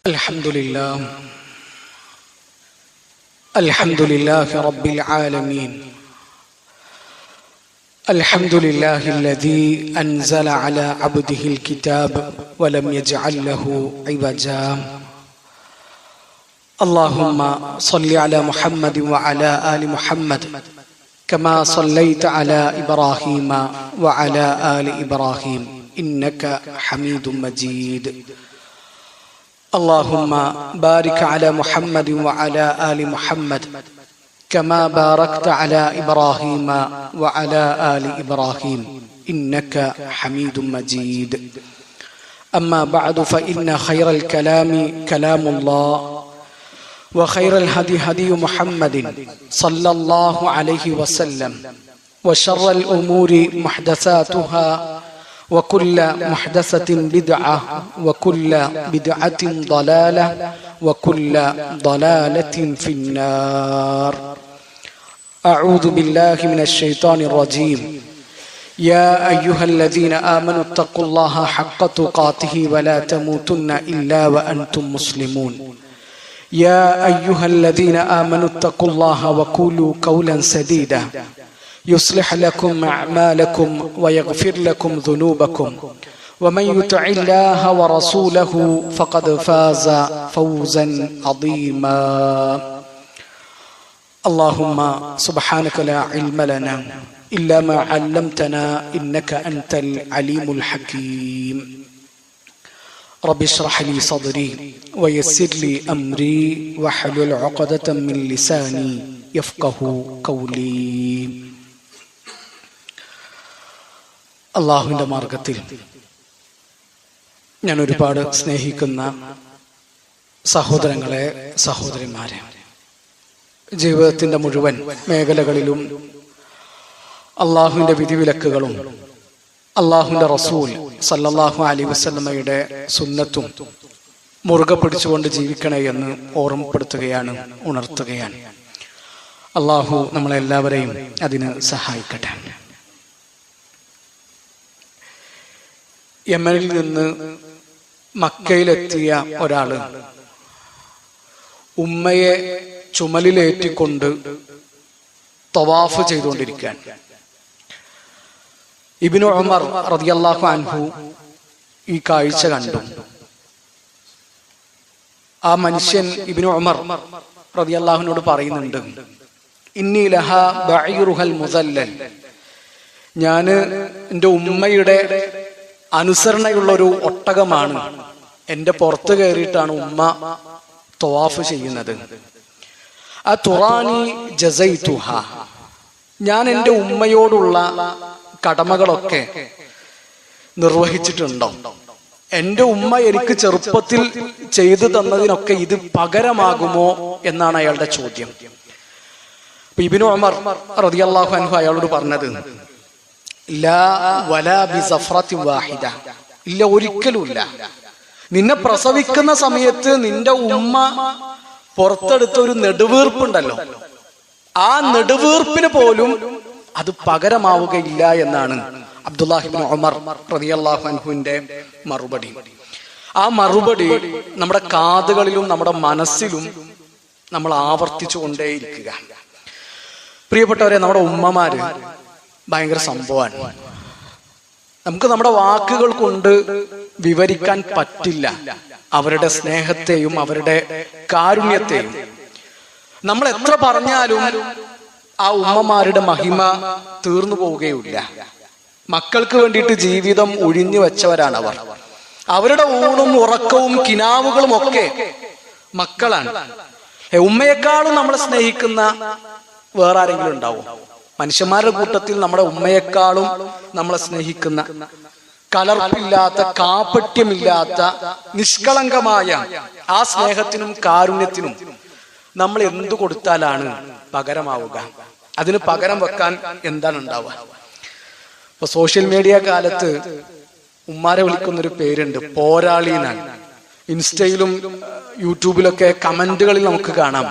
الحمد لله رب العالمين. الحمد لله الذي أنزل على عبده الكتاب ولم يجعل له عوجا. اللهم صل على محمد وعلى آل محمد كما صليت على إبراهيم وعلى آل إبراهيم إنك حميد مجيد. اللهم بارك على محمد وعلى آل محمد كما باركت على إبراهيم وعلى آل إبراهيم إنك حميد مجيد. أما بعد فإن خير الكلام كلام الله وخير الهدي هدي محمد صلى الله عليه وسلم وشر الأمور محدثاتها وكل محدثة بدعة وكل بدعة ضلالة وكل ضلالة في النار. أعوذ بالله من الشيطان الرجيم. يا أيها الذين آمنوا اتقوا الله حق تقاته ولا تموتن إلا وأنتم مسلمون. يا أيها الذين آمنوا اتقوا الله وقولوا قولا سديدا يصلح لكم أعمالكم ويغفر لكم ذنوبكم ومن يطع الله ورسوله فقد فاز فوزا عظيما. اللهم سبحانك لا علم لنا إلا ما علمتنا إنك أنت العليم الحكيم. رب اشرح لي صدري ويسر لي أمري واحلل عقدة من لساني يفقه قولي. അള്ളാഹുവിൻ്റെ മാർഗത്തിൽ ഞാൻ ഒരുപാട് സ്നേഹിക്കുന്ന സഹോദരങ്ങളെ, സഹോദരിമാരെ, ജീവിതത്തിൻ്റെ മുഴുവൻ മേഖലകളിലും അള്ളാഹുവിൻ്റെ വിധിവിലക്കുകളും അള്ളാഹുവിൻ്റെ റസൂൽ സല്ലല്ലാഹു അലൈഹി വസല്ലമയുടെ സുന്നത്തും മുറുകെ പിടിച്ചുകൊണ്ട് ജീവിക്കണേ എന്ന് ഓർമ്മപ്പെടുത്തുകയാണ്, ഉണർത്തുകയാണ്. അള്ളാഹു നമ്മളെല്ലാവരെയും അതിന് സഹായിക്കട്ടെ. യമനിൽ നിന്ന് മക്കയിലെത്തിയ ഒരാള് ഉമ്മയെ ചുമലിലേറ്റിക്കൊണ്ട് തവാഫ് ചെയ്തുകൊണ്ടിരിക്കാൻ ഇബ്നു ഉമർ റളിയല്ലാഹു അൻഹു ഈ കാഴ്ച കണ്ടു. ആ മനുഷ്യൻ ഇബ്നു ഉമർ റളിയല്ലാഹുവിനോട് പറയുന്നുണ്ട്, ഇന്നി ലഹാ ബഈറുഹൽ മുസല്ലൽ, ഞാന് എൻ്റെ ഉമ്മയുടെ അനുസരണയുള്ള ഒരു ഒട്ടകമാണ്, എൻ്റെ പുറത്ത് കയറിയിട്ടാണ് ഉമ്മ തവാഫ് ചെയ്യുന്നത്. ആ തുറാനി ജസൈതുഹ, ഞാൻ എൻ്റെ ഉമ്മയോടുള്ള കടമകളൊക്കെ നിർവഹിച്ചിട്ടുണ്ടോ? എൻ്റെ ഉമ്മ എനിക്ക് ചെറുപ്പത്തിൽ ചെയ്തു തന്നതിനൊക്കെ ഇത് പകരമാകുമോ എന്നാണ് അയാളുടെ ചോദ്യം. ഇബ്നു ഉമർ റളിയല്ലാഹു അൻഹു അയാളോട് പറഞ്ഞത്, ലാ വലാ ബിസഫറത്തി വാഹിദ, ഇല്ല, ഒരിക്കലുമില്ല. നിന്നെ പ്രസവിക്കുന്ന സമയത്ത് നിന്റെ ഉമ്മ പുറത്തെടുത്ത ഒരു നെടുവീർപ്പുണ്ടല്ലോ, ആ നെടുവീർപ്പിന് പോലും അത് പകരമാവുകയില്ല എന്നാണ് അബ്ദുല്ലാഹി ഇബ്നു ഉമർ റളിയല്ലാഹു അൻഹുവിന്റെ മറുപടി. ആ മറുപടി നമ്മുടെ കാതുകളിലും നമ്മുടെ മനസ്സിലും നമ്മൾ ആവർത്തിച്ചു കൊണ്ടേയിരിക്കുക. പ്രിയപ്പെട്ടവരെ, നമ്മുടെ ഉമ്മമാര് ഭയങ്കര സംഭവമാണ്. നമുക്ക് നമ്മുടെ വാക്കുകൾ കൊണ്ട് വിവരിക്കാൻ പറ്റില്ല അവരുടെ സ്നേഹത്തെയും അവരുടെ കാരുണ്യത്തെയും. നമ്മൾ എത്ര പറഞ്ഞാലും ആ ഉമ്മമാരുടെ മഹിമ തീർന്നു പോവുകയില്ല. മക്കൾക്ക് വേണ്ടിയിട്ട് ജീവിതം ഒഴിഞ്ഞു വെച്ചവരാണ് അവർ. അവരുടെ ഊണും ഉറക്കവും കിനാവുകളും ഒക്കെ മക്കളാണ്. ഉമ്മയെക്കാളും നമ്മളെ സ്നേഹിക്കുന്ന വേറെ ആരെങ്കിലും ഉണ്ടാവും? മനുഷ്യന്മാരുടെ കൂട്ടത്തിൽ നമ്മുടെ ഉമ്മയെക്കാളും നമ്മളെ സ്നേഹിക്കുന്ന, കലർപ്പില്ലാത്ത, കാപട്യമില്ലാത്ത, നിഷ്കളങ്കമായ ആ സ്നേഹത്തിനും കാരുണ്യത്തിനും നമ്മൾ എന്തു കൊടുത്താലാണ് പകരമാവുക? അതിന് പകരം വെക്കാൻ എന്താണ് ഉണ്ടാവുക? ഇപ്പൊ സോഷ്യൽ മീഡിയ കാലത്ത് ഉമ്മാരെ വിളിക്കുന്നൊരു പേരുണ്ട്, പോരാളി എന്നാണ്. ഇൻസ്റ്റയിലും യൂട്യൂബിലൊക്കെ കമന്റുകളിൽ നമുക്ക് കാണാം.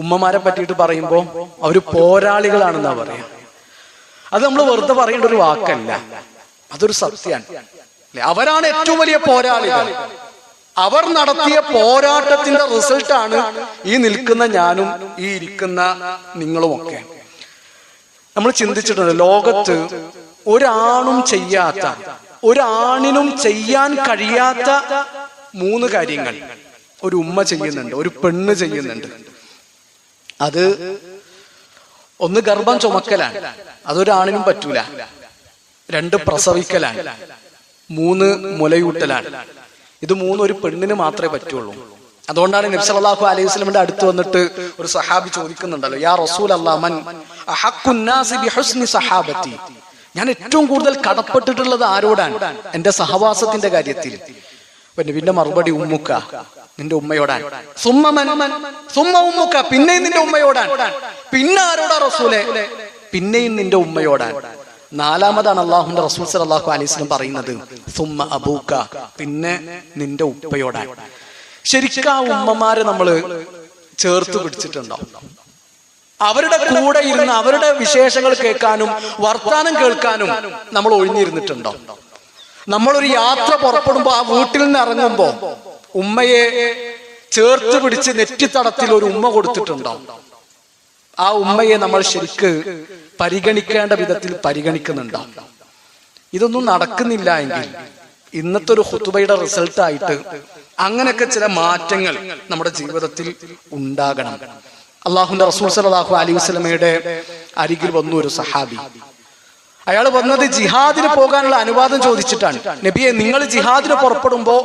ഉമ്മമാരെ പറ്റിയിട്ട് പറയുമ്പോ അവര് പോരാളികളാണെന്നാ പറയാ. അത് നമ്മൾ വെറുതെ പറയേണ്ട ഒരു വാക്കല്ല, അതൊരു സത്യമാണ്. അവരാണ് ഏറ്റവും വലിയ പോരാളികൾ. അവർ നടത്തിയ പോരാട്ടത്തിന്റെ റിസൾട്ടാണ് ഈ നിൽക്കുന്ന ഞാനും ഈ ഇരിക്കുന്ന നിങ്ങളുമൊക്കെ. നമ്മൾ ചിന്തിച്ചിട്ടുണ്ട്, ലോകത്ത് ഒരാണും ചെയ്യാത്ത, ഒരാണിനും ചെയ്യാൻ കഴിയാത്ത 3 കാര്യങ്ങൾ ഒരു ഉമ്മ ചെയ്യുന്നുണ്ട്, ഒരു പെണ്ണ് ചെയ്യുന്നുണ്ട്. അത് ഒന്ന് ഗർഭം ചുമക്കലാണ്, അതൊരാണിനും പറ്റൂല. 2 പ്രസവിക്കലാണ്. 3 മുലയൂട്ടലാണ്. ഇത് 3 ഒരു പെണ്ണിന് മാത്രമേ പറ്റുള്ളൂ. അതുകൊണ്ടാണ് നബി സല്ലല്ലാഹു അലൈഹി വസല്ലമയുടെ അടുത്ത് വന്നിട്ട് ഒരു സഹാബി ചോദിക്കുന്നുണ്ടല്ലോ, യാ റസൂലല്ലാഹ് മൻ അഹഖുൻ നാസി ബിഹുസ്നി സഹാബത്തി, ഞാൻ ഏറ്റവും കൂടുതൽ കടപ്പെട്ടിട്ടുള്ളത് ആരോടാണ്? എന്റെ സഹവാസത്തിന്റെ കാര്യത്തിൽ. പിന്നെ മറുപടി ഉമ്മുക്ക, നിന്റെ ഉമ്മയോടാണ്. സുമ്മ ഉമ്മുക്ക, പിന്നെയും നിന്റെ ഉമ്മയോടാണ്. പിന്നെ ആരോടാ റസൂലേ? പിന്നെയും നിന്റെ ഉമ്മയോടാണ്. 4-മതാണ് അള്ളാഹുവിന്റെ റസൂൽ സല്ലല്ലാഹു അലൈഹി വസല്ലം പറയുന്നത് സുമ്മ അബൂക്ക, പിന്നെ നിന്റെ ഉപ്പയോടാണ്. ശരിക്കും ആ ഉമ്മമാരെ നമ്മള് ചേർത്ത് പിടിച്ചിട്ടുണ്ടോ? അവരുടെ കൂടെ ഇരുന്ന് അവരുടെ വിശേഷങ്ങൾ കേൾക്കാനും വർത്താനം കേൾക്കാനും നമ്മൾ ഒഴിഞ്ഞിരുന്നിട്ടുണ്ടോ? നമ്മളൊരു യാത്ര പുറപ്പെടുമ്പോ ആ വീട്ടിൽ നിന്ന് ഇറങ്ങുമ്പോ ഉമ്മയെ ചേർത്ത് പിടിച്ച് നെറ്റിത്തടത്തിൽ ഒരു ഉമ്മ കൊടുത്തിട്ടുണ്ടോ? ആ ഉമ്മയെ നമ്മൾ ശരിക്ക് പരിഗണിക്കേണ്ട വിധത്തിൽ പരിഗണിക്കുന്നുണ്ടോ? ഇതൊന്നും നടക്കുന്നില്ല എങ്കിൽ ഇന്നത്തെ ഒരു ഖുതുബയുടെ റിസൾട്ടായിട്ട് അങ്ങനെയൊക്കെ ചില മാറ്റങ്ങൾ നമ്മുടെ ജീവിതത്തിൽ ഉണ്ടാകണം. അള്ളാഹുവിന്റെ റസൂൽ സല്ലല്ലാഹു അലൈഹി വസല്ലമയുടെ അരികിൽ വന്നു ഒരു സഹാബി. അയാൾ വന്നത് ജിഹാദിന് പോകാനുള്ള അനുവാദം ചോദിച്ചിട്ടാണ്. നബിയെ, നിങ്ങൾ ജിഹാദിന് പുറപ്പെടുമ്പോ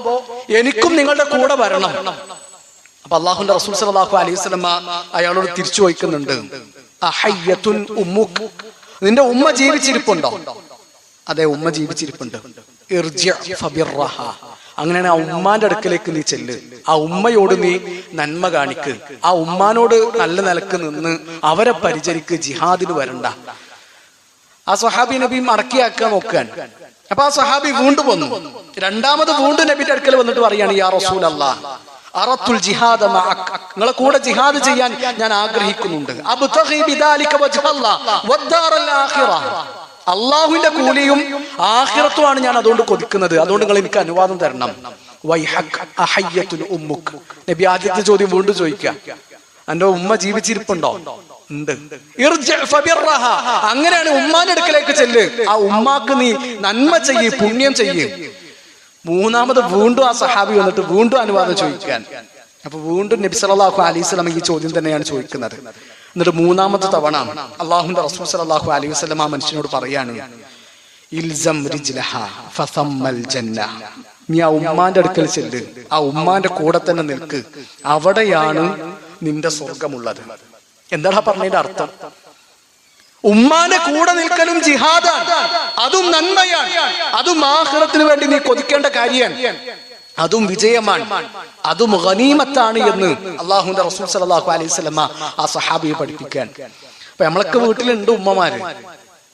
എനിക്കും നിങ്ങളുടെ കൂടെ വരണം. അപ്പൊ അള്ളാഹുവിന്റെ റസൂൽ സല്ലല്ലാഹു അലൈഹി വസല്ലമ അയാളോട് തിരിച്ചു ചോദിക്കുന്നുണ്ട്, അഹയ്യത്തുൻ ഉമ്മുക്, നിന്റെ ഉമ്മ ജീവിച്ചിരിപ്പുണ്ടോ? അതെ, ഉമ്മ ജീവിച്ചിരിപ്പുണ്ട്. ഇർജി ഫബിർറഹ, അങ്ങനെയാണ് ആ ഉമ്മാന്റെ അടുക്കലേക്ക് നീ ചെല്ല്, ആ ഉമ്മയോട് നീ നന്മ കാണിക്ക്, ആ ഉമ്മാനോട് നല്ല നിലക്ക് നിന്ന് അവരെ പരിചരിക്ക്, ജിഹാദിന് വരണ്ട. ആ സ്വഹാബി നബി മടക്കിയാക്കാൻ നോക്കാൻ. അപ്പൊ ആ സ്വഹാബി വീണ്ടും വന്നു. 2-മത് വീണ്ടും നബിന്റെ അടുക്കൽ വന്നിട്ട് പറയാണ്, യാ റസൂലല്ലാഹ് അറത്തുൽ ജിഹാദ മഅക, നിങ്ങളെ കൂടെ ജിഹാദ് ചെയ്യാൻ ഞാൻ ആഗ്രഹിക്കുന്നുണ്ട്. അബ്തഗി ബിദാലിക വജ്ഹല്ലാഹ് വദ്ദാറൽ ആഖിറ, അള്ളാഹുവിന്റെ കൂലിയും ആഖിറത്തുമാണ് ഞാൻ അതുകൊണ്ട് കൊതിക്കുന്നത്. അതുകൊണ്ട് നിങ്ങൾ എനിക്ക് അനുവാദം തരണം. വൈഹക് അഹയ്യത്തുൻ ഉമ്മുക്, നബി ആദ്യത്തെ ചോദ്യം വീണ്ടും ചോദിക്കുക, എന്റെ ഉമ്മ ജീവിച്ചിരിപ്പുണ്ടോ? ഉണ്ട്. ഇർജി ഫബിർറഹ, അങ്ങനെയാണ് ഉമ്മാന്റെ അടുക്കലേക്ക് ചെല്ല്, ആ ഉമ്മാക്ക് നീ നന്മ ചെയ്യ്, പുണ്യം ചെയ്യ്. 3-മത് വീണ്ടും ആ സഹാബി വന്നിട്ട് വീണ്ടും അനുവാദം ചോദിക്കാൻ. അപ്പൊ വീണ്ടും നബി സല്ലല്ലാഹു അലൈഹി വസല്ലം ഈ ചോദ്യം തന്നെയാണ് ചോദിക്കുന്നത്. എന്നിട്ട് 3-മത്തെ തവണ അള്ളാഹുവിന്റെ റസൂൽ സല്ലല്ലാഹു അലൈഹി വസല്ലം ആ മനുഷ്യനോട് പറയാണ്, ഇൽസം റിജ്ലഹ ഫസമ്മൽ ജന്ന, നീ ആ ഉമ്മാന്റെ അടുക്കൽ ചെല്ല്, ആ ഉമ്മാന്റെ കൂടെ തന്നെ നിൽക്ക്, അവിടെയാണ് നിന്റെ സ്വർഗമുള്ളത്. എന്താ പറഞ്ഞതിന്റെ അർത്ഥം? ഉമ്മാന്റെ കൂടെ നിൽക്കലും ജിഹാദാണ്, അതും നന്മയാണ്, അതും ആഖിറത്തിന് വേണ്ടി നീ കൊതിക്കേണ്ട കാര്യമാണ്, അതും വിജയമാണ്, അതും ഗനീമത്താണ് എന്ന് അള്ളാഹുവിന്റെ റസൂൽ സല്ലല്ലാഹു അലൈഹി വസല്ലം ആ സഹാബിയെ പഠിപ്പിക്കാൻ. അപ്പൊ നമ്മളൊക്കെ വീട്ടിലുണ്ട് ഉമ്മമാര്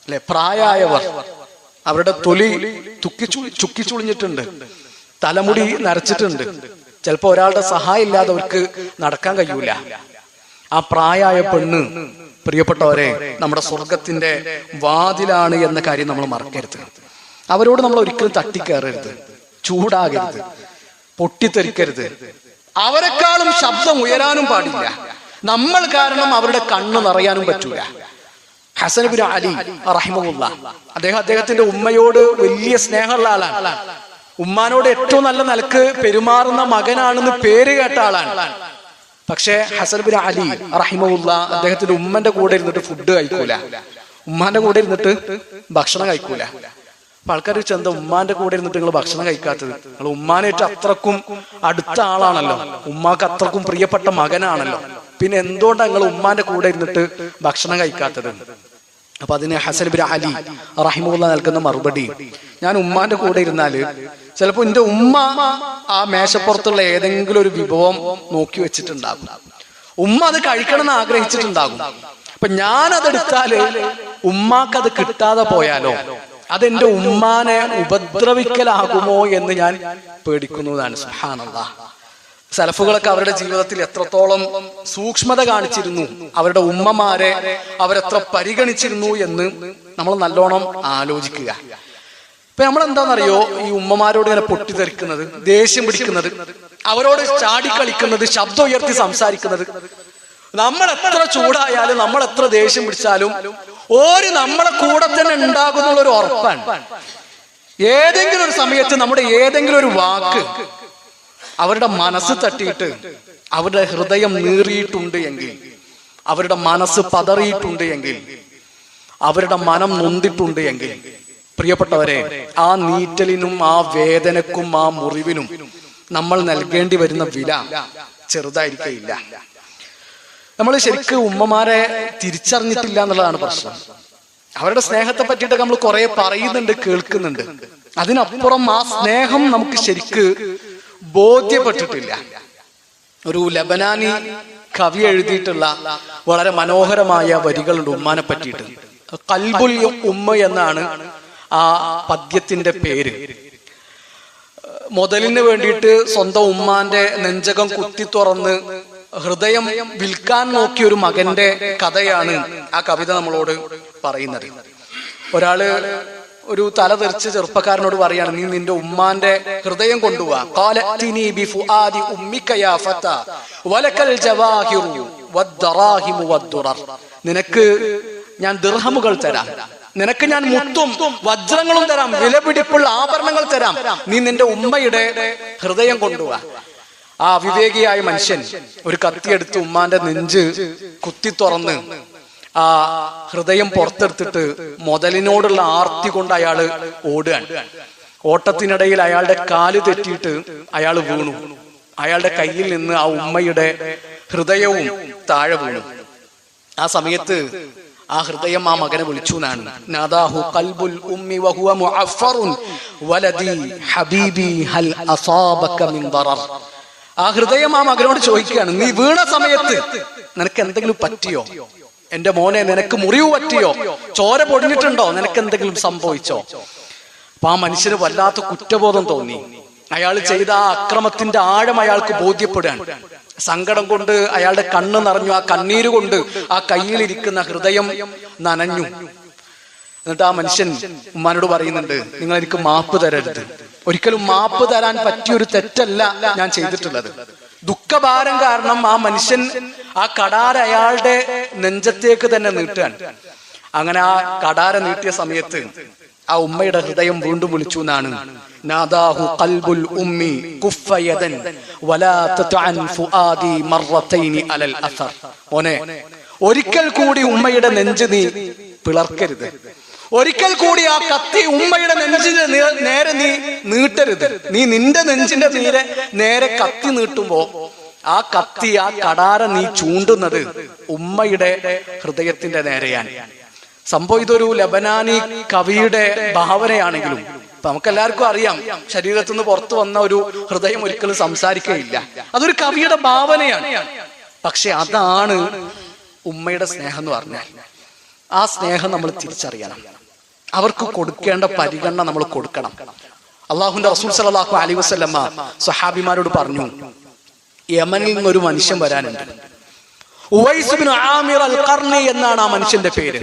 അല്ലെ, പ്രായമായവർ. അവരുടെ തൊലി ചുക്കിച്ചുളിഞ്ഞിട്ടുണ്ട്, തലമുടി നരച്ചിട്ടുണ്ട്. ചിലപ്പോ ഒരാളുടെ സഹായം ഇല്ലാതെ അവർക്ക് നടക്കാൻ കഴിയൂല. ആ പ്രായമായ പെണ്ണ്, പ്രിയപ്പെട്ടവരെ, നമ്മുടെ സ്വർഗത്തിന്റെ വാതിലാണ് എന്ന കാര്യം നമ്മൾ മറക്കരുത്. അവരോട് നമ്മൾ ഒരിക്കലും തട്ടിക്കയറരുത്, ചൂടാകരുത്, പൊട്ടിത്തെറിക്കരുത്. അവരെക്കാളും ശബ്ദം ഉയരാനും പാടില്ല. നമ്മൾ കാരണം അവരുടെ കണ്ണ് നിറയാനും പറ്റൂല. ഹസൻ ഇബ്നു അലി റഹിമഹുല്ലാഹ്, അദ്ദേഹത്തിന്റെ ഉമ്മയോട് വലിയ സ്നേഹമുള്ള ആളാണ്. ഉമ്മാനോട് ഏറ്റവും നല്ല നിലക്ക് പെരുമാറുന്ന മകനാണെന്ന് പേര് കേട്ട ആളാണ്. പക്ഷേ ഹസൻ ഇബ്നു അലി റഹിമഹുല്ലാഹ് അദ്ദേഹത്തിന്റെ ഉമ്മന്റെ കൂടെ ഇരുന്നിട്ട് ഫുഡ് കഴിക്കൂല, ഉമ്മാന്റെ കൂടെ ഇരുന്നിട്ട് ഭക്ഷണം കഴിക്കൂല. അപ്പൊ ആൾക്കാർ ചെന്ത, ഉമ്മാന്റെ കൂടെ ഇരുന്നിട്ട് നിങ്ങൾ ഭക്ഷണം കഴിക്കാത്തത്? നിങ്ങൾ ഉമ്മാനായിട്ട് അത്രക്കും അടുത്ത ആളാണല്ലോ, ഉമ്മാക്ക് അത്രക്കും പ്രിയപ്പെട്ട മകനാണല്ലോ, പിന്നെ എന്തുകൊണ്ടാണ് നിങ്ങൾ ഉമ്മാന്റെ കൂടെ ഇരുന്നിട്ട് ഭക്ഷണം കഴിക്കാത്തത്? അപ്പൊ അതിന് ഹസൻ ഇബ്നു അലി റഹിമഹുല്ലാഹ് നൽകുന്ന മറുപടി, ഞാൻ ഉമ്മാന്റെ കൂടെ ഇരുന്നാല് ചിലപ്പോ എന്റെ ഉമ്മ ആ മേശപ്പുറത്തുള്ള ഏതെങ്കിലും ഒരു വിഭവം നോക്കി വെച്ചിട്ടുണ്ടാകും, ഉമ്മ അത് കഴിക്കണം എന്ന് ആഗ്രഹിച്ചിട്ടുണ്ടാകും. അപ്പൊ ഞാനതെടുത്താല് ഉമ്മാക്കത് കിട്ടാതെ പോയാലോ, അതെന്റെ ഉമ്മാനെ ഉപദ്രവിക്കലാകുമോ എന്ന് ഞാൻ പേടിക്കുന്നതാണ്. സുബ്ഹാനല്ലാഹ്. സലഫുകളൊക്കെ അവരുടെ ജീവിതത്തിൽ എത്രത്തോളം സൂക്ഷ്മത കാണിച്ചിരുന്നു, അവരുടെ ഉമ്മമാരെ അവരെത്ര പരിഗണിച്ചിരുന്നു എന്ന് നമ്മൾ നല്ലോണം ആലോചിക്കുക. ഇപ്പൊ നമ്മളെന്താണെന്നറിയോ, ഈ ഉമ്മമാരോട് ഇങ്ങനെ പൊട്ടിത്തെറിക്കുന്നത്, ദേഷ്യം പിടിക്കുന്നത്, അവരോട് ചാടിക്കളിക്കുന്നത്, ശബ്ദം ഉയർത്തി സംസാരിക്കുന്നത്. നമ്മൾ എത്ര ചൂടായാലും നമ്മൾ എത്ര ദേഷ്യം പിടിച്ചാലും നമ്മളെ കൂടെ തന്നെ ഉണ്ടാകുന്നുള്ള ഒരു ഉറപ്പാണ്. ഏതെങ്കിലും ഒരു സമയത്ത് നമ്മുടെ ഏതെങ്കിലും ഒരു വാക്ക് അവരുടെ മനസ്സ് തട്ടിയിട്ട് അവരുടെ ഹൃദയം നീറിയിട്ടുണ്ട് എങ്കിൽ, അവരുടെ മനസ്സ് പതറിയിട്ടുണ്ട് എങ്കിൽ, അവരുടെ മനം നൊന്തിട്ടുണ്ട് എങ്കിൽ, പ്രിയപ്പെട്ടവരെ, ആ നീറ്റലിനും ആ വേദനക്കും ആ മുറിവിനും നമ്മൾ നൽകേണ്ടി വരുന്ന വില ചെറുതായിരിക്കില്ല. നമ്മൾ ശരിക്കും ഉമ്മമാരെ തിരിച്ചറിഞ്ഞിട്ടില്ല എന്നുള്ളതാണ് പ്രശ്നം. അവരുടെ സ്നേഹത്തെ പറ്റിയിട്ട് നമ്മൾ കുറെ പറയുന്നുണ്ട്, കേൾക്കുന്നുണ്ട്. അതിനപ്പുറം ആ സ്നേഹം നമുക്ക് ശരിക്ക് ബോധ്യപ്പെട്ടിട്ടില്ല. ഒരു ലബനാനി കവി എഴുതിയിട്ടുള്ള വളരെ മനോഹരമായ വരികളുണ്ട് ഉമ്മാനെ പറ്റിയിട്ട്. ഖൽബുൽ ഉമ്മ എന്നാണ് ആ പദ്യത്തിന്റെ പേര്. മുതലിന് വേണ്ടിയിട്ട് സ്വന്തം ഉമ്മാന്റെ നെഞ്ചകം കുത്തി തുറന്ന് ഹൃദയം വിൽക്കാൻ നോക്കിയ ഒരു മകന്റെ കഥയാണ് ആ കവിത നമ്മളോട് പറയുന്നത്. ഒരാള് ഒരു തല തെറിച്ച് ചെറുപ്പക്കാരനോട് പറയാണ്, നീ നിന്റെ ഉമ്മാന്റെ ഹൃദയം കൊണ്ടുപോവാ. നിനക്ക് ഞാൻ ദിർഹമുകൾ തരാം, നിനക്ക് ഞാൻ മുത്തും വജ്രങ്ങളും തരാം, വിലപിടിപ്പുള്ള ആഭരണങ്ങൾ തരാം, നീ നിന്റെ ഉമ്മയുടെ ഹൃദയം കൊണ്ടുപോവാ. ആ വിവേകിയായ മനുഷ്യൻ ഒരു കത്തിയെടുത്ത് ഉമ്മാന്റെ നെഞ്ച് കുത്തി തുറന്ന് ആ ഹൃദയം പുറത്തെടുത്തിട്ട് മുതലിനോടുള്ള ആർത്തി കൊണ്ട് അയാള് ഓടുകയാണ്. ഓട്ടത്തിനിടയിൽ അയാളുടെ കാല് തെറ്റിയിട്ട് അയാൾ വീണു. അയാളുടെ കയ്യിൽ നിന്ന് ആ ഉമ്മയുടെ ഹൃദയവും താഴെ വീണു. ആ സമയത്ത് ആ ഹൃദയം ആ മകനെ വിളിച്ചു എന്നാണ്. നാദാഹു ഖൽബുൽ ഉമ്മി വഹുവ മുഅഫ്ഫറുൻ വലദി ഹബീബി ഹൽ അസാബക മിൻ ദറർ. ആ ഹൃദയം ആ മകനോട് ചോദിക്കുകയാണ്, നീ വീണ സമയത്ത് നിനക്ക് എന്തെങ്കിലും പറ്റിയോ? എന്റെ മോനെ, നിനക്ക് മുറിവ് പറ്റിയോ? ചോര പൊടിഞ്ഞിട്ടുണ്ടോ? നിനക്ക് എന്തെങ്കിലും സംഭവിച്ചോ? അപ്പൊ ആ മനുഷ്യന് വല്ലാത്ത കുറ്റബോധം തോന്നി. അയാൾ ചെയ്ത ആ അക്രമത്തിന്റെ ആഴം അയാൾക്ക് ബോധ്യപ്പെടുകയാണ്. സങ്കടം കൊണ്ട് അയാളുടെ കണ്ണ് നിറഞ്ഞു. ആ കണ്ണീര് കൊണ്ട് ആ കയ്യിലിരിക്കുന്ന ഹൃദയം നനഞ്ഞു. എന്നിട്ട് ആ മനുഷ്യൻ ഉമ്മാനോട് പറയുന്നുണ്ട്, നിങ്ങൾ എനിക്ക് മാപ്പ് തരരുത്. ഒരിക്കലും മാപ്പ് തരാൻ പറ്റിയൊരു തെറ്റല്ല ഞാൻ ചെയ്തിട്ടുള്ളത്. ദുഃഖഭാരം കാരണം ആ മനുഷ്യൻ ആ കടാര അയാളുടെ നെഞ്ചത്തേക്ക് തന്നെ നീട്ടുകയാണ്. അങ്ങനെ ആ കടാര നീട്ടിയ സമയത്ത് ആ ഉമ്മയുടെ ഹൃദയം വീണ്ടും വിളിച്ചു എന്നാണ്. നാദാഹു ഖൽബുൽ ഉമ്മി കുഫ യദൻ വലാ തതഅൻ ഫുആദി മർറതൈനി അലൽ അസർ. മോനെ, ഒരിക്കൽ കൂടി ഉമ്മയുടെ നെഞ്ച് നീ പിളർക്കരുത്. ഒരിക്കൽ കൂടി ആ കത്തി ഉമ്മയുടെ നെഞ്ചിന് നേരെ നീ നീട്ടരുത്. നീ നിന്റെ നെഞ്ചിന്റെ നേരെ കത്തി നീട്ടുമ്പോ ആ കത്തി, ആ കടാര നീ ചൂണ്ടുന്നത് ഉമ്മയുടെ ഹൃദയത്തിന്റെ നേരെയാണ്. സംഭവം ഇതൊരു ലബനാനി കവിയുടെ ഭാവനയാണെങ്കിലും നമുക്കെല്ലാവർക്കും അറിയാം, ശരീരത്തിൽ നിന്ന് പുറത്തു വന്ന ഒരു ഹൃദയം ഒരിക്കലും സംസാരിക്കുകയില്ല. അതൊരു കവിയുടെ ഭാവനയാണ്. പക്ഷെ അതാണ് ഉമ്മയുടെ സ്നേഹം എന്ന് പറഞ്ഞാൽ. ആ സ്നേഹം നമ്മൾ തിരിച്ചറിയണം. അവർക്ക് കൊടുക്കേണ്ട പരിഗണന നമ്മൾ കൊടുക്കണം. അള്ളാഹുവിന്റെ റസൂൽ സല്ലല്ലാഹു അലൈഹി വസല്ലമ സ്വഹാബിമാരോട് പറഞ്ഞു, യമനിൽ നിന്നൊരു മനുഷ്യൻ വരാനുണ്ട്. ഉവൈസ് ഇബ്നു ആമിർ അൽ ഖർനി എന്നാണ് ആ മനുഷ്യന്റെ പേര്.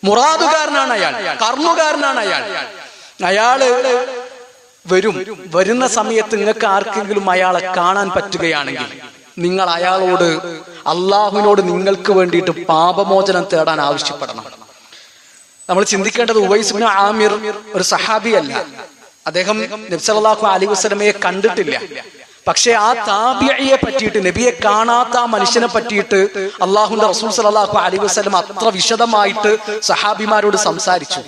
മുറാദുകാരനാണ് അയാൾ, കർണുകാരനാണ് അയാൾ. അയാള് വരുന്ന സമയത്ത് നിങ്ങൾക്ക് ആർക്കെങ്കിലും അയാളെ കാണാൻ പറ്റുകയാണെങ്കിൽ നിങ്ങൾ അയാളോട്, അള്ളാഹുവിനോട് നിങ്ങൾക്ക് വേണ്ടിയിട്ട് പാപമോചനം തേടാൻ ആവശ്യപ്പെടണം. നമ്മൾ ചിന്തിക്കേണ്ടത് ഉവൈസ് ഇബ്നു ആമിർ ഒരു സഹാബിയല്ല. അദ്ദേഹം നബി സല്ലല്ലാഹു അലൈഹി വസല്ലമയെ കണ്ടിട്ടില്ല. പക്ഷെ ആ താബിഈയെ പറ്റിയിട്ട്, നബിയെ കാണാത്ത ആ മനുഷ്യനെ പറ്റിയിട്ട് അള്ളാഹുവിന്റെ റസൂൽ സല്ലല്ലാഹു അലൈഹി വസല്ലം അത്ര വിശദമായിട്ട് സഹാബിമാരോട് സംസാരിച്ചു.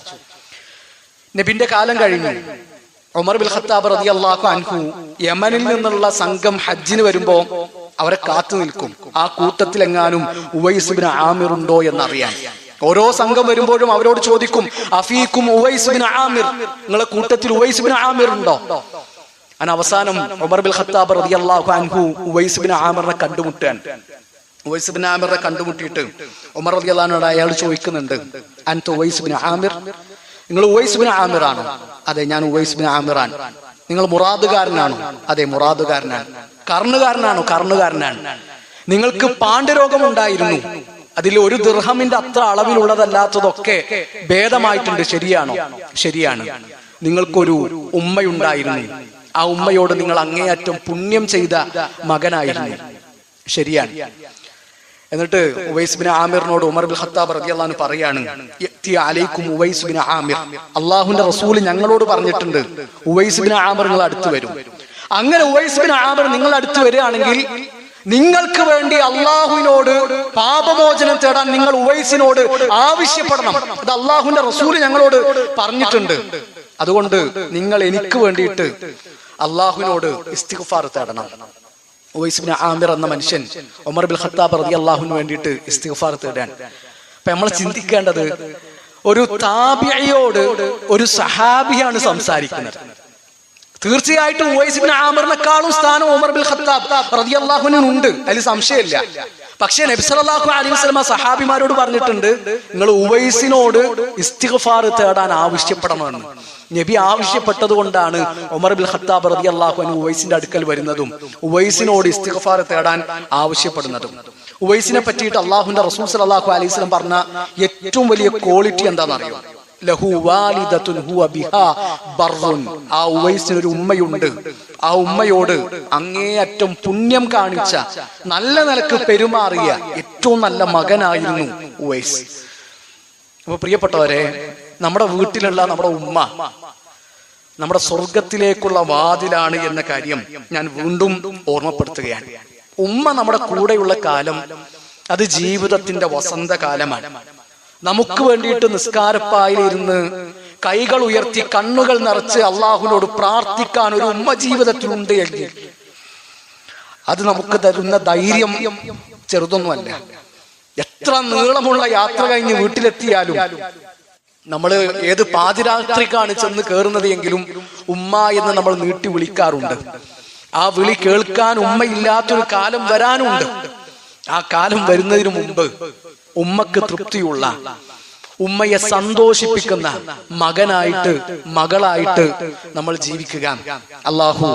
നബിന്റെ കാലം കഴിഞ്ഞു. ഉമർ ബിൻ ഖത്താബ് റളിയല്ലാഹു അൻഹു യമനിൽ നിന്നുള്ള സംഘം ഹജ്ജിന് വരുമ്പോ അവരെ കാത്തു നിൽക്കും. ആ കൂട്ടത്തിൽ എങ്ങാനും ഉവൈസ് ഇബ്നു ആമിർ ഉണ്ടോ എന്നറിയാൻ. ഓരോ സംഘം വരുമ്പോഴും അവരോട് ചോദിക്കും, അഫീക്കും ഉവൈസ് ഇബ്നു ആമിർ, നിങ്ങളെ കൂട്ടത്തിൽ ഉവൈസ് ഇബ്നു ആമിർ ഉണ്ടോ? അങ്ങനെ അവസാനം ഉമർ ബിൻ ഖത്താബ് റളിയല്ലാഹു അൻഹു ഉവൈസ് ഇബ്നു ആമിറിനെ കണ്ടുമുട്ടാൻ. ഉവൈസ് ഇബ്നു ആമിറിനെ കണ്ടുമുട്ടിയിട്ട് ഉമർ റളിയല്ലാഹു അൻഹു അയാൾ ചോദിക്കുന്നുണ്ട്, അൻത ഉവൈസ് ഇബ്നു ആമിർ, നിങ്ങൾ ഉവൈസ് ഇബ്നു ആമിർ ആണോ? അതെ, ഞാൻ ഉവൈസ് ഇബ്നു ആമിറാൻ. നിങ്ങൾ മുറാദുകാരനാണോ? അതെ, മുറാദുകാരനാണ്. കർണുകാരനാണോ? കർണുകാരനാണ്. നിങ്ങൾക്ക് പാണ്ഡ്യരോഗം ഉണ്ടായിരുന്നു, അതിൽ ഒരു ദിർഹമിന്റെ അത്ര അളവിലുള്ളതല്ലാത്തതൊക്കെ ഭേദമായിട്ടുണ്ട്, ശരിയാണോ? ശരിയാണ്. നിങ്ങൾക്കൊരു ഉമ്മയുണ്ടായിരുന്നു, ആ ഉമ്മയോട് നിങ്ങൾ അങ്ങേയറ്റം പുണ്യം ചെയ്ത മകനായിരുന്നു. ശരിയാണ്. എന്നിട്ട് ഉവൈസ് ബിൻ ആമിറിനോട് ഉമർ ബിൻ ഖത്താബ് റളിയല്ലാഹു അൻഹു പറയാണ്, യഅതി അലൈക്കും ഉവൈസ് ബിൻ ആമിർ, അല്ലാഹുവിന്റെ റസൂൽ ഞങ്ങളോട് പറഞ്ഞിട്ടുണ്ട് ഉവൈസ് ബിൻ ആമിർ നിങ്ങൾ അടുത്ത് വരും. അങ്ങനെ ഉവൈസ് ബിൻ ആമിർ നിങ്ങൾ അടുത്ത് വരികയാണെങ്കിൽ നിങ്ങൾക്ക് വേണ്ടി അള്ളാഹുവിനോട് പാപമോചനം തേടാൻ നിങ്ങൾ ഉവൈസിനോട് ആവശ്യപ്പെടണം. അത് അള്ളാഹുവിന്റെ റസൂൽ ഞങ്ങളോട് പറഞ്ഞിട്ടുണ്ട്. അതുകൊണ്ട് നിങ്ങൾ എനിക്ക് വേണ്ടിയിട്ട് അള്ളാഹുവിനോട് ഇസ്തിഗ്ഫാർ തേടണം. ഉവൈസ് ബിൻ ആമിർ എന്ന മനുഷ്യൻ ഉമർ ബിൻ ഖത്താബ് റളിയല്ലാഹുവിന് വേണ്ടിയിട്ട് ഇസ്തിഗ്ഫാർ തേടാൻ. അപ്പൊ നമ്മൾ ചിന്തിക്കേണ്ടത്, ഒരു താബിഈയോട് ഒരു സഹാബിയാണ് സംസാരിക്കുന്നത്. തീർച്ചയായിട്ടും ഉവൈസ് ബിൻ ആമിറിനെക്കാളും സ്ഥാനം ഉമർ ബിൻ ഖത്താബ് റളിയല്ലാഹുവിന് ഉണ്ട്, അതിൽ സംശയമില്ല. പക്ഷേ നബി സല്ലല്ലാഹു അലൈഹി വസല്ലം സഹാബിമാരോട് പറഞ്ഞിട്ടുണ്ട്, നിങ്ങൾ ഉവൈസിനോട് ഇസ്തിഗ്ഫാർ തേടാൻ ആവശ്യപ്പെടണമെന്ന്. നബി ആവശ്യപ്പെട്ടത് കൊണ്ടാണ് ഉമർ ബിൻ ഖത്താബ് റളിയല്ലാഹു അൻഹു ഉവൈസിന്റെ അടുക്കൽ വരുന്നതും ഉവൈസിനോട് ഇസ്തിഗ്ഫാർ തേടാൻ ആവശ്യപ്പെടുന്നതും. ഉവൈസിനെ പറ്റിയിട്ട് അള്ളാഹുവിന്റെ റസൂൽ സല്ലല്ലാഹു അലൈഹി വസല്ലം പറഞ്ഞ ഏറ്റവും വലിയ ക്വാളിറ്റി എന്താണെന്നറിയോ? ലഹു വാലിദത്തുൻ ഹുവ ബിഹാ ബർറുൻ. ആ ഉവൈസിന് ഒരു ഉമ്മയുണ്ട്, ആ ഉമ്മയോട് അങ്ങേയറ്റം പുണ്യം കാണിച്ച, നല്ല നിലക്ക് പെരുമാറിയ ഏറ്റവും നല്ല മകനായിരുന്നു ഉവൈസ്. അപ്പൊ പ്രിയപ്പെട്ടവരെ, നമ്മുടെ വീട്ടിലുള്ള നമ്മുടെ ഉമ്മ നമ്മുടെ സ്വർഗത്തിലേക്കുള്ള വാതിലാണ് എന്ന കാര്യം ഞാൻ വീണ്ടും ഓർമ്മപ്പെടുത്തുകയാണ്. ഉമ്മ നമ്മുടെ കൂടെയുള്ള കാലം അത് ജീവിതത്തിന്റെ വസന്തകാലമാണ്. നമുക്ക് വേണ്ടിയിട്ട് നിസ്കാരപ്പായിലിരുന്ന് കൈകൾ ഉയർത്തി കണ്ണുകൾ നിറച്ച് അള്ളാഹുവിനോട് പ്രാർത്ഥിക്കാൻ ഒരു ഉമ്മ ജീവിതത്തിലുണ്ട് എങ്കിൽ അത് നമുക്ക് തരുന്ന ധൈര്യം ചെറുതൊന്നുമല്ല. എത്ര നീളമുള്ള യാത്ര കഴിഞ്ഞ് വീട്ടിലെത്തിയാലും നമ്മൾ ഏത് പാതിരാത്രിക്കാണ് ചെന്ന് കയറുന്നത് എങ്കിലും ഉമ്മ എന്ന് നമ്മൾ നീട്ടി വിളിക്കാറുണ്ട്. ആ വിളി കേൾക്കാൻ ഉമ്മയില്ലാത്തൊരു കാലം വരാനുണ്ട്. ആ കാലം വരുന്നതിന് മുമ്പ് ഉമ്മക്ക് തൃപ്തിയുള്ള, ഉമ്മയെ സന്തോഷിപ്പിക്കുന്ന മകനായിട്ട് മകളായിട്ട് നമ്മൾ ജീവിക്കുക. അല്ലാഹു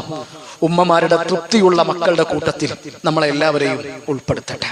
ഉമ്മമാരുടെ തൃപ്തിയുള്ള മക്കളുടെ കൂട്ടത്തിൽ നമ്മളെല്ലാവരെയും ഉൾപ്പെടുത്തട്ടെ.